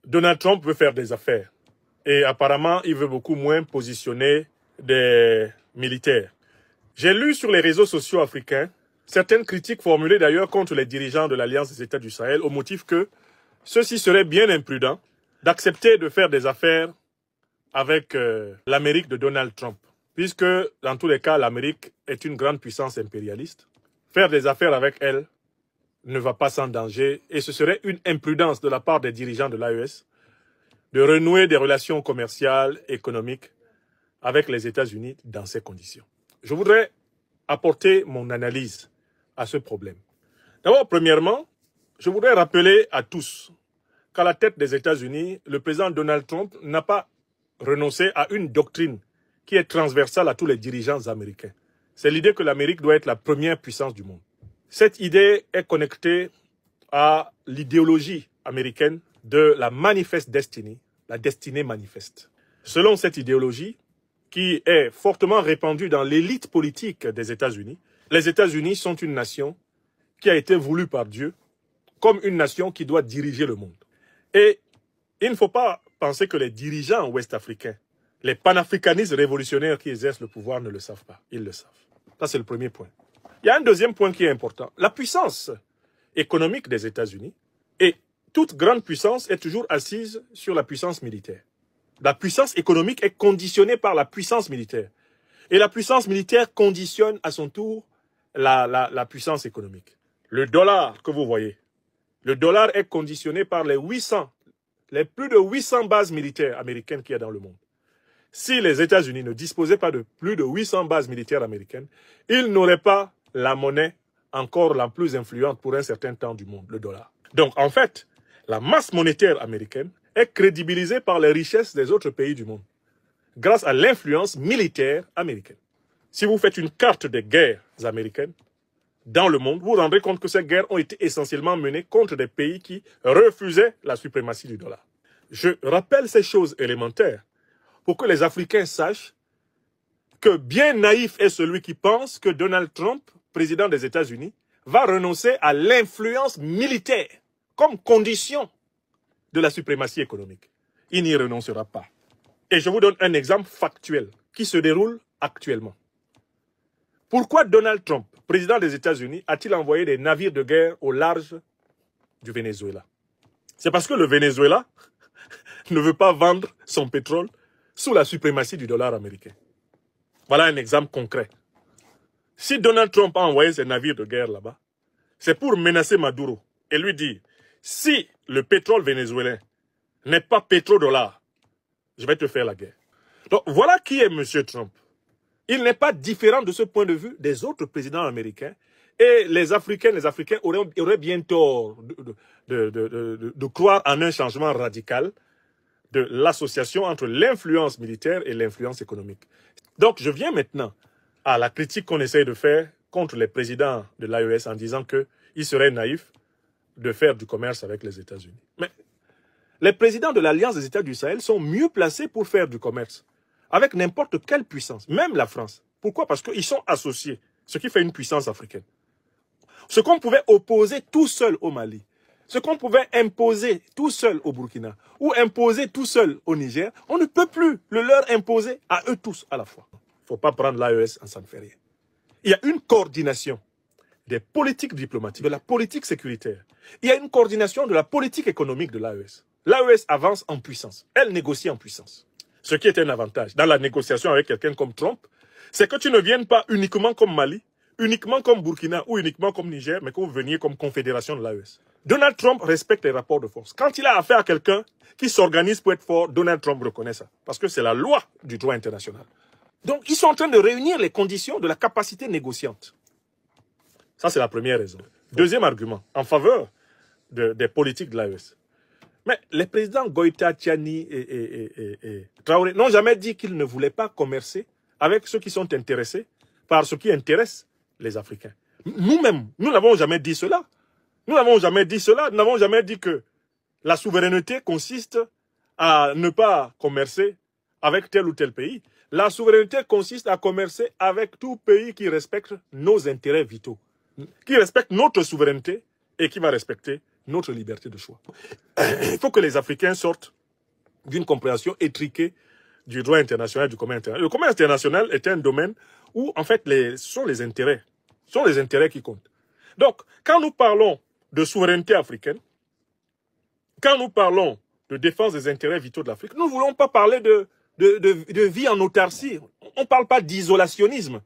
Donald Trump veut faire des affaires. Et apparemment, il veut beaucoup moins positionner des militaires. J'ai lu sur les réseaux sociaux africains certaines critiques formulées d'ailleurs contre les dirigeants de l'Alliance des États du Sahel au motif que ceux-ci seraient bien imprudents d'accepter de faire des affaires avec l'Amérique de Donald Trump. Puisque, dans tous les cas, l'Amérique est une grande puissance impérialiste. Faire des affaires avec elle ne va pas sans danger et ce serait une imprudence de la part des dirigeants de l'AES de renouer des relations commerciales, économiques avec les États-Unis dans ces conditions. Je voudrais apporter mon analyse à ce problème. D'abord, premièrement, je voudrais rappeler à tous qu'à la tête des États-Unis, le président Donald Trump n'a pas renoncé à une doctrine qui est transversale à tous les dirigeants américains. C'est l'idée que l'Amérique doit être la première puissance du monde. Cette idée est connectée à l'idéologie américaine de la Manifest Destiny, la destinée manifeste. Selon cette idéologie, qui est fortement répandue dans l'élite politique des États-Unis, les États-Unis sont une nation qui a été voulue par Dieu comme une nation qui doit diriger le monde. Et il ne faut pas penser que les dirigeants ouest-africains, les panafricanistes révolutionnaires qui exercent le pouvoir ne le savent pas. Ils le savent. Ça, c'est le premier point. Il y a un deuxième point qui est important. La puissance économique des États-Unis, et toute grande puissance est toujours assise sur la puissance militaire. La puissance économique est conditionnée par la puissance militaire. Et la puissance militaire conditionne à son tour la puissance économique. Le dollar que vous voyez, le dollar est conditionné par les plus de 800 bases militaires américaines qu'il y a dans le monde. Si les États-Unis ne disposaient pas de plus de 800 bases militaires américaines, ils n'auraient pas la monnaie encore la plus influente pour un certain temps du monde, le dollar. Donc, en fait, la masse monétaire américaine est crédibilisée par les richesses des autres pays du monde, grâce à l'influence militaire américaine. Si vous faites une carte des guerres américaines dans le monde, vous vous rendrez compte que ces guerres ont été essentiellement menées contre des pays qui refusaient la suprématie du dollar. Je rappelle ces choses élémentaires pour que les Africains sachent que bien naïf est celui qui pense que Donald Trump, président des États-Unis, va renoncer à l'influence militaire comme condition de la suprématie économique. Il n'y renoncera pas. Et je vous donne un exemple factuel qui se déroule actuellement. Pourquoi Donald Trump, président des États-Unis, a-t-il envoyé des navires de guerre au large du Venezuela? C'est parce que le Venezuela ne veut pas vendre son pétrole sous la suprématie du dollar américain. Voilà un exemple concret. Si Donald Trump a envoyé ses navires de guerre là-bas, c'est pour menacer Maduro et lui dire, si le pétrole vénézuélien n'est pas pétrodollar, je vais te faire la guerre. Donc voilà qui est M. Trump. Il n'est pas différent de ce point de vue des autres présidents américains. Et les Africains auraient bien tort de croire en un changement radical de l'association entre l'influence militaire et l'influence économique. Donc je viens maintenant à la critique qu'on essaye de faire contre les présidents de l'AES en disant qu'il serait naïf de faire du commerce avec les États-Unis. Mais les présidents de l'Alliance des États du Sahel sont mieux placés pour faire du commerce avec n'importe quelle puissance, même la France. Pourquoi? Parce qu'ils sont associés, ce qui fait une puissance africaine. Ce qu'on pouvait opposer tout seul au Mali, ce qu'on pouvait imposer tout seul au Burkina, ou imposer tout seul au Niger, on ne peut plus le leur imposer à eux tous à la fois. Il ne faut pas prendre l'AES en s'en fait rien. Il y a une coordination des politiques diplomatiques, de la politique sécuritaire. Il y a une coordination de la politique économique de l'AES. L'AES avance en puissance. Elle négocie en puissance. Ce qui est un avantage dans la négociation avec quelqu'un comme Trump, c'est que tu ne viennes pas uniquement comme Mali, uniquement comme Burkina ou uniquement comme Niger, mais que vous veniez comme confédération de l'AES. Donald Trump respecte les rapports de force. Quand il a affaire à quelqu'un qui s'organise pour être fort, Donald Trump reconnaît ça. Parce que c'est la loi du droit international. Donc, ils sont en train de réunir les conditions de la capacité négociante. Ça, c'est la première raison. Deuxième argument, en faveur des politiques de l'AES. Mais les présidents Goïta, Tchani et Traoré n'ont jamais dit qu'ils ne voulaient pas commercer avec ceux qui sont intéressés par ce qui intéresse les Africains. Nous-mêmes, nous n'avons jamais dit cela. Nous n'avons jamais dit cela. Nous n'avons jamais dit que la souveraineté consiste à ne pas commercer avec tel ou tel pays. La souveraineté consiste à commercer avec tout pays qui respecte nos intérêts vitaux, qui respecte notre souveraineté et qui va respecter notre liberté de choix. Il faut que les Africains sortent d'une compréhension étriquée du droit international, du commerce international. Le commerce international est un domaine où, en fait, ce sont les intérêts. Ce sont les intérêts qui comptent. Donc, quand nous parlons de souveraineté africaine, quand nous parlons de défense des intérêts vitaux de l'Afrique, nous ne voulons pas parler de vie en autarcie. On ne parle pas d'isolationnisme.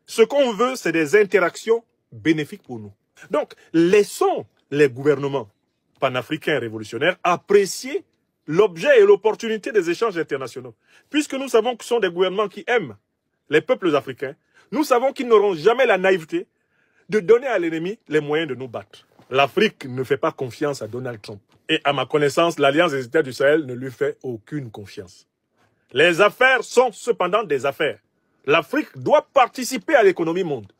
Ce qu'on veut, c'est des interactions bénéfiques pour nous. Donc, laissons les gouvernements panafricains révolutionnaires apprécier l'objet et l'opportunité des échanges internationaux. Puisque nous savons que ce sont des gouvernements qui aiment les peuples africains, nous savons qu'ils n'auront jamais la naïveté de donner à l'ennemi les moyens de nous battre. L'Afrique ne fait pas confiance à Donald Trump. Et à ma connaissance, l'Alliance des États du Sahel ne lui fait aucune confiance. Les affaires sont cependant des affaires. L'Afrique doit participer à l'économie monde.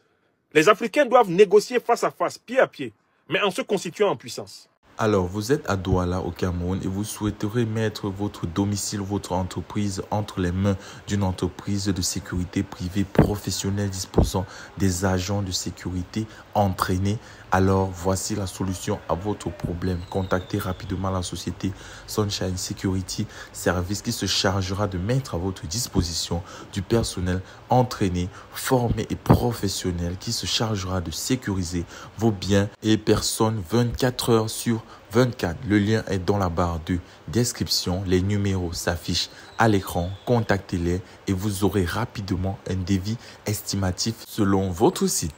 Les Africains doivent négocier face à face, pied à pied, mais en se constituant en puissance. Alors, vous êtes à Douala, au Cameroun, et vous souhaiterez mettre votre domicile, votre entreprise entre les mains d'une entreprise de sécurité privée professionnelle disposant des agents de sécurité entraînés. Alors, voici la solution à votre problème. Contactez rapidement la société Sunshine Security Service qui se chargera de mettre à votre disposition du personnel entraîné, formé et professionnel qui se chargera de sécuriser vos biens et personnes 24 heures sur 24. Le lien est dans la barre de description. Les numéros s'affichent à l'écran. Contactez-les et vous aurez rapidement un devis estimatif selon votre site.